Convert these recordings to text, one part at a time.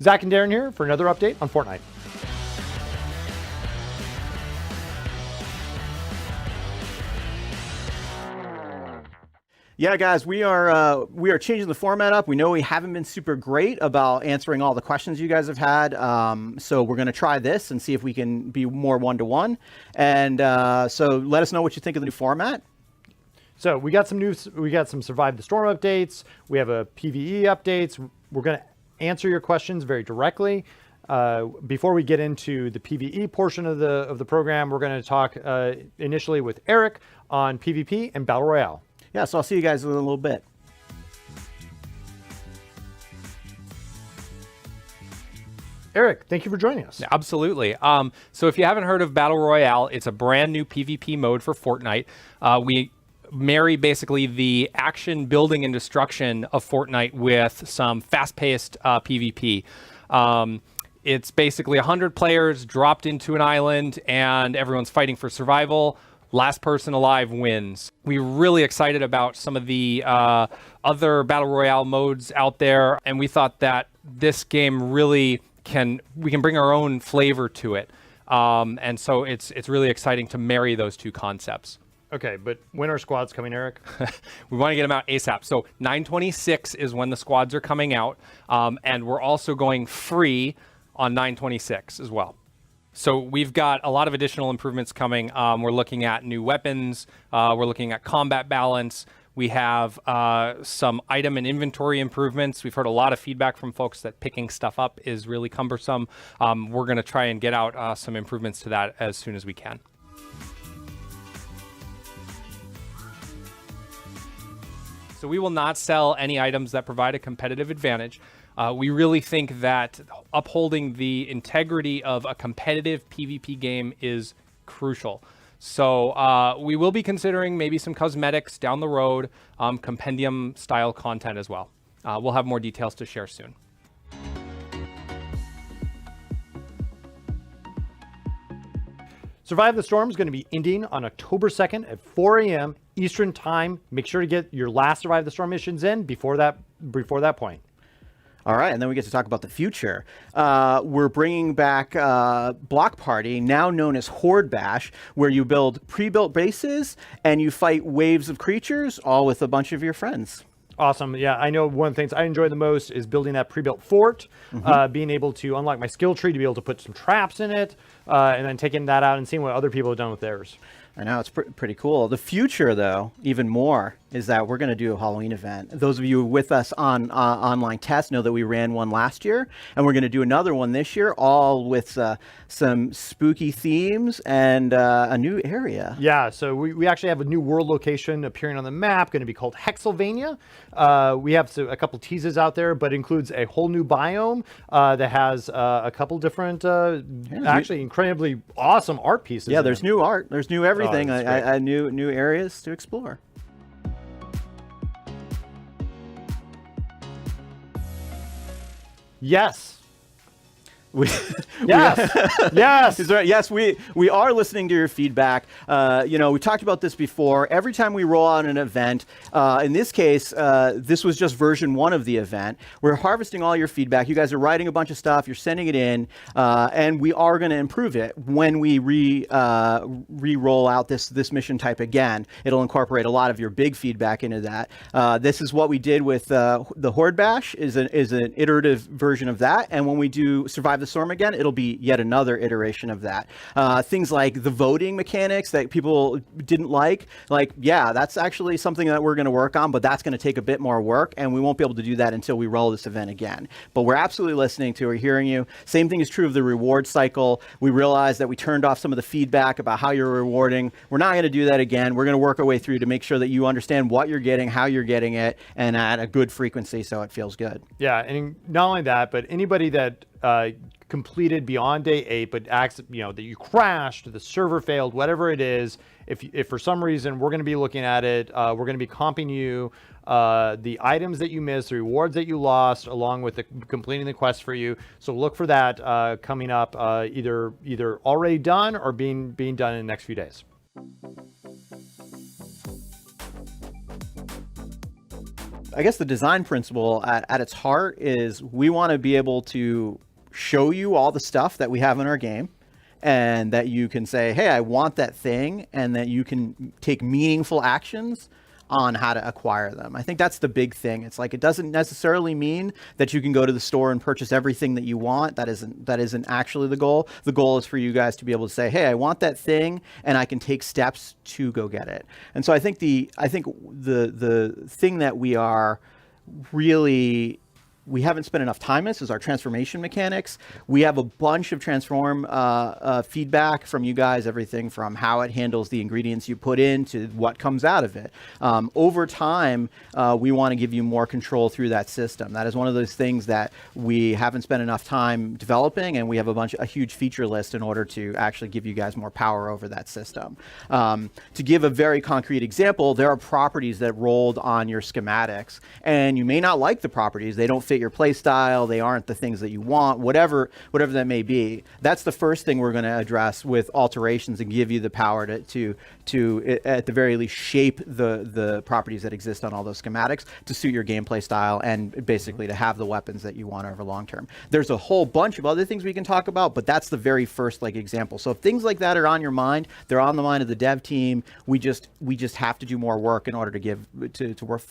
Zach and Darren here for another update on Fortnite. Yeah, guys, we are changing the format up. We know we haven't been super great about answering all the questions you guys have had, so we're going to try this and see if we can be more one-to-one. And so let us know what you think of the new format. So we got some Survive the Storm updates. We have a PvE updates. We're going to answer your questions very directly. Before we get into the PvE portion of the program, we're going to talk initially with Eric on PvP and Battle Royale. Yeah, so I'll see you guys in a little bit. Eric, thank you for joining us. Absolutely. So if you haven't heard of Battle Royale, it's a brand new PvP mode for Fortnite. We marry basically the action, building, and destruction of Fortnite with some fast-paced PvP. It's basically 100 players dropped into an island, and everyone's fighting for survival. Last person alive wins. We're really excited about some of the other Battle Royale modes out there, and we thought that this game really we can bring our own flavor to it. And so it's really exciting to marry those two concepts. Okay, but when are squads coming, Eric? We want to get them out ASAP. So 9/26 is when the squads are coming out, and we're also going free on 9/26 as well. So we've got a lot of additional improvements coming. We're looking at new weapons. We're looking at combat balance. We have some item and inventory improvements. We've heard a lot of feedback from folks that picking stuff up is really cumbersome. We're going to try and get out some improvements to that as soon as we can. So we will not sell any items that provide a competitive advantage. We really think that upholding the integrity of a competitive PvP game is crucial. So we will be considering maybe some cosmetics down the road, compendium style content as well. We'll have more details to share soon. Survive the Storm is going to be ending on October 2nd at 4 a.m. Eastern Time. Make sure to get your last Survive the Storm missions in before that point. All right, and then we get to talk about the future. We're bringing back Block Party, now known as Horde Bash, where you build pre-built bases and you fight waves of creatures, all with a bunch of your friends. Awesome. Yeah, I know one of the things I enjoy the most is building that pre-built fort, being able to unlock my skill tree to be able to put some traps in it, and then taking that out and seeing what other people have done with theirs. I know, it's pretty cool. The future, though, even more, is that we're going to do a Halloween event. Those of you with us on online test know that we ran one last year, and we're going to do another one this year, all with some spooky themes and a new area. Yeah, so we actually have a new world location appearing on the map, going to be called Hexylvania. We have a couple teases out there, but includes a whole new biome that has a couple different, actually incredibly awesome art pieces. Yeah, there's new art. There's new everything. New areas to explore. Yes. Yes. Yes, we are listening to your feedback. We talked about this before. Every time we roll out an event, in this case, this was just version 1 of the event. We're harvesting all your feedback. You guys are writing a bunch of stuff. You're sending it in, and we are going to improve it when we re-roll out this mission type again. It'll incorporate a lot of your big feedback into that. This is what we did with the Horde Bash. Is an iterative version of that, and when we do Survive the Storm again, it'll be yet another iteration of that. Things like the voting mechanics that people didn't like, yeah, that's actually something that we're going to work on, but that's going to take a bit more work, and we won't be able to do that until we roll this event again. But we're absolutely listening to or hearing you. Same thing is true of the reward cycle. We realized that we turned off some of the feedback about how you're rewarding. We're not going to do that again. We're going to work our way through to make sure that you understand what you're getting, how you're getting it, and at a good frequency so it feels good. Yeah, and not only that, but anybody that completed beyond day 8, but that you crashed, the server failed, whatever it is, if for some reason we're going to be looking at it, we're going to be comping you the items that you missed, the rewards that you lost, along with completing the quest for you. So look for that coming up, either already done or being done in the next few days. I guess the design principle at its heart is we want to be able to show you all the stuff that we have in our game, and that you can say, hey, I want that thing, and that you can take meaningful actions on how to acquire them. I think that's the big thing. It's like, it doesn't necessarily mean that you can go to the store and purchase everything that you want. That isn't actually the goal. The goal is for you guys to be able to say, hey, I want that thing, and I can take steps to go get it. And so I think the thing that we haven't spent enough time in is our transformation mechanics. We have a bunch of transform feedback from you guys, everything from how it handles the ingredients you put in to what comes out of it. Over time, we want to give you more control through that system. That is one of those things that we haven't spent enough time developing, and we have a huge feature list in order to actually give you guys more power over that system. To give a very concrete example, there are properties that rolled on your schematics, and you may not like the properties. They don't fit your play style, they aren't the things that you want, whatever that may be. That's the first thing we're going to address with alterations, and give you the power to at the very least shape the properties that exist on all those schematics to suit your gameplay style, and basically to have the weapons that you want over long term. There's a whole bunch of other things we can talk about, but that's the very first example. So if things like that are on your mind, they're on the mind of the dev team. We just have to do more work in order to work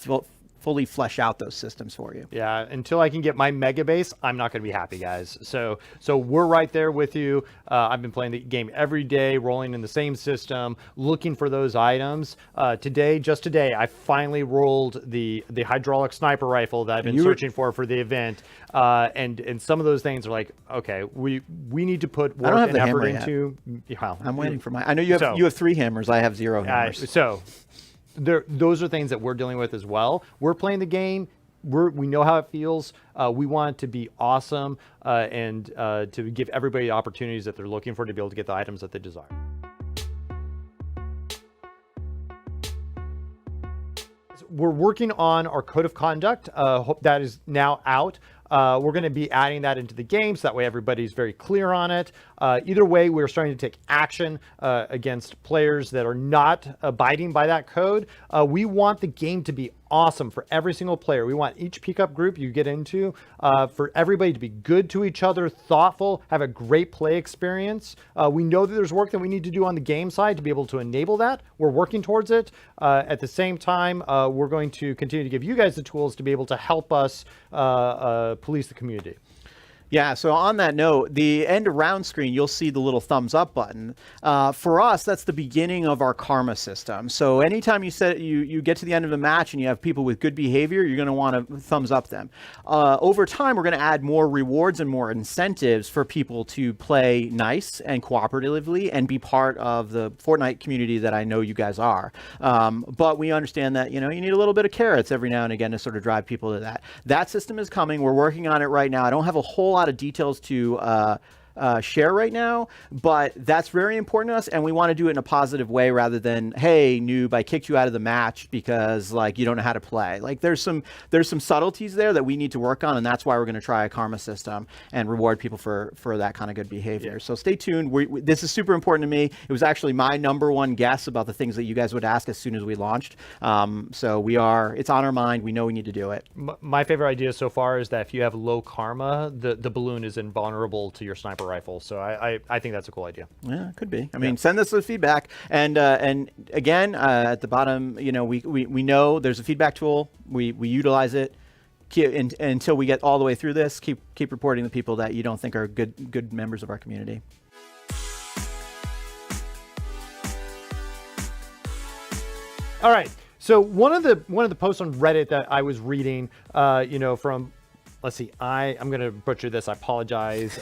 fully flesh out those systems for you. Yeah, until I can get my mega base, I'm not going to be happy, guys. So we're right there with you. I've been playing the game every day, rolling in the same system, looking for those items. Just today, I finally rolled the hydraulic sniper rifle that I've been searching for the event. And some of those things are like, okay, we need to put work and effort into. Well, I'm waiting for I know you have 3 hammers. I have 0 hammers. Those are things that we're dealing with as well. We're playing the game. We know how it feels. We want it to be awesome and to give everybody the opportunities that they're looking for to be able to get the items that they desire. We're working on our code of conduct. Hope that is now out. We're going to be adding that into the game, so that way everybody's very clear on it. Either way, we're starting to take action against players that are not abiding by that code. We want the game to be awesome for every single player. We want each pickup group you get into for everybody to be good to each other, thoughtful, have a great play experience. We know that there's work that we need to do on the game side to be able to enable that. We're working towards it. At the same time, we're going to continue to give you guys the tools to be able to help us police the community. Yeah, so on that note, the end of round screen, you'll see the little thumbs up button. For us, that's the beginning of our karma system. So anytime you get to the end of a match and you have people with good behavior, you're going to want to thumbs up them. Over time, we're going to add more rewards and more incentives for people to play nice and cooperatively and be part of the Fortnite community that I know you guys are. But we understand that you need a little bit of carrots every now and again to sort of drive people to that. That system is coming. We're working on it right now. I don't have a whole lot of details to share right now, but that's very important to us, and we want to do it in a positive way rather than, hey, noob, I kicked you out of the match because you don't know how to play. There's some subtleties there that we need to work on, and that's why we're going to try a karma system and reward people for that kind of good behavior. Yeah. So stay tuned. This is super important to me. It was actually my #1 guess about the things that you guys would ask as soon as we launched. So it's on our mind. We know we need to do it. My favorite idea so far is that if you have low karma, the balloon is invulnerable to your sniper rifle. So I think that's a cool idea. Yeah, it could be. I mean, send us the feedback. And again, at the bottom, we know there's a feedback tool. We utilize it. Until we get all the way through this, keep reporting the people that you don't think are good members of our community. All right. So one of the posts on Reddit that I was reading, from, let's see, I'm going to butcher this. I apologize.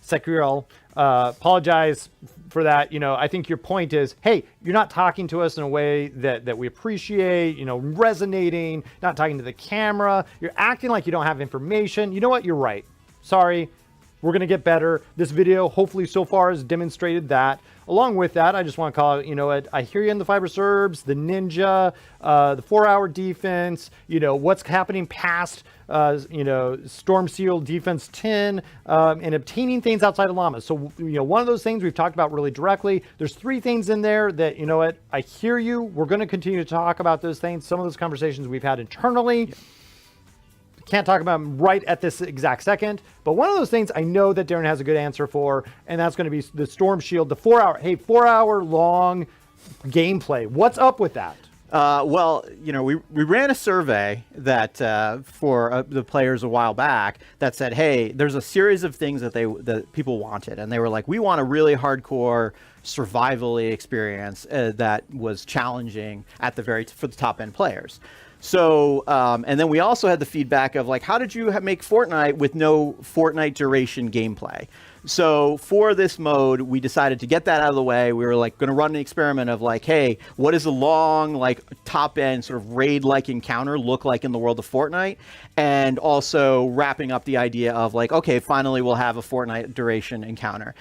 Secriel, apologize for that. I think your point is, hey, you're not talking to us in a way that we appreciate, resonating, not talking to the camera. You're acting like you don't have information. You know what? You're right. Sorry. We're going to get better. This video, hopefully so far, has demonstrated that. Along with that, I just want to call out, I hear you in the fiber serbs, the ninja, the 4-hour defense, what's happening past, storm seal defense 10, and obtaining things outside of llamas. So, one of those things we've talked about really directly. There's 3 things in there that, I hear you. We're going to continue to talk about those things. Some of those conversations we've had internally. Can't talk about them right at this exact second, but one of those things I know that Darren has a good answer for, and that's going to be the Storm Shield, the 4-hour long gameplay. What's up with that? Well, we ran a survey that for the players a while back that said, hey, there's a series of things that people wanted, and they were like, we want a really hardcore survival-y experience that was challenging for the top end players. So, and then we also had the feedback of like, how did you make Fortnite with no Fortnite duration gameplay? So for this mode, we decided to get that out of the way. We were like going to run an experiment of like, hey, what does a long, like top end sort of raid-like encounter look like in the world of Fortnite? And also wrapping up the idea of like, okay, finally we'll have a Fortnite duration encounter.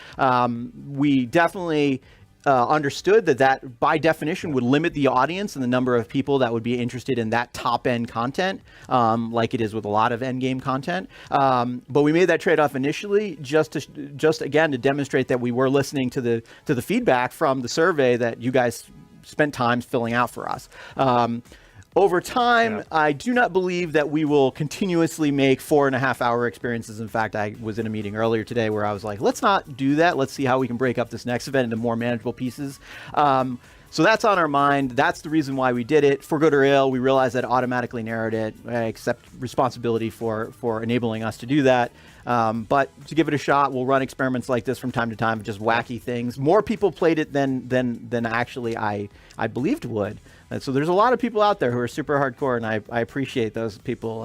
We definitely understood that by definition would limit the audience and the number of people that would be interested in that top end content, like it is with a lot of end game content. But we made that trade-off initially just again to demonstrate that we were listening to the feedback from the survey that you guys spent time filling out for us. Over time, I do not believe that we will continuously make 4.5-hour experiences. In fact, I was in a meeting earlier today where I was like, let's not do that. Let's see how we can break up this next event into more manageable pieces. So that's on our mind. That's the reason why we did it. For good or ill, we realized that it automatically narrowed it. I accept responsibility for enabling us to do that. But to give it a shot, we'll run experiments like this from time to time, just wacky things. More people played it than actually I believed would. And so there's a lot of people out there who are super hardcore, and I appreciate those people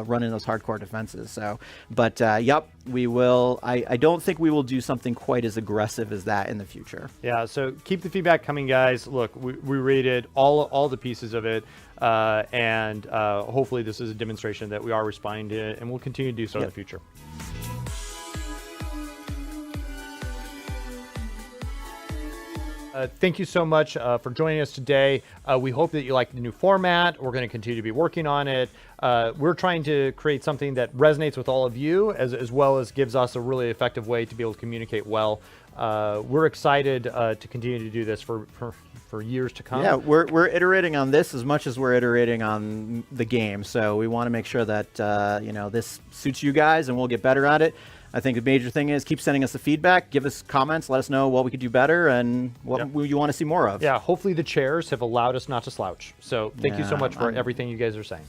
running those hardcore defenses. So, but yep, we will. I don't think we will do something quite as aggressive as that in the future. Yeah. So keep the feedback coming, guys. Look, we rated all the pieces of it, and hopefully this is a demonstration that we are responding to it, and we'll continue to do so in the future. Thank you so much for joining us today. We hope that you like the new format. We're going to continue to be working on it. We're trying to create something that resonates with all of you, as well as gives us a really effective way to be able to communicate well. We're excited to continue to do this for years to come. Yeah, we're iterating on this as much as we're iterating on the game. So we want to make sure that this suits you guys, and we'll get better at it. I think the major thing is keep sending us the feedback, give us comments, let us know what we could do better and what you want to see more of. Yeah, hopefully the chairs have allowed us not to slouch. So thank you so much for everything you guys are saying.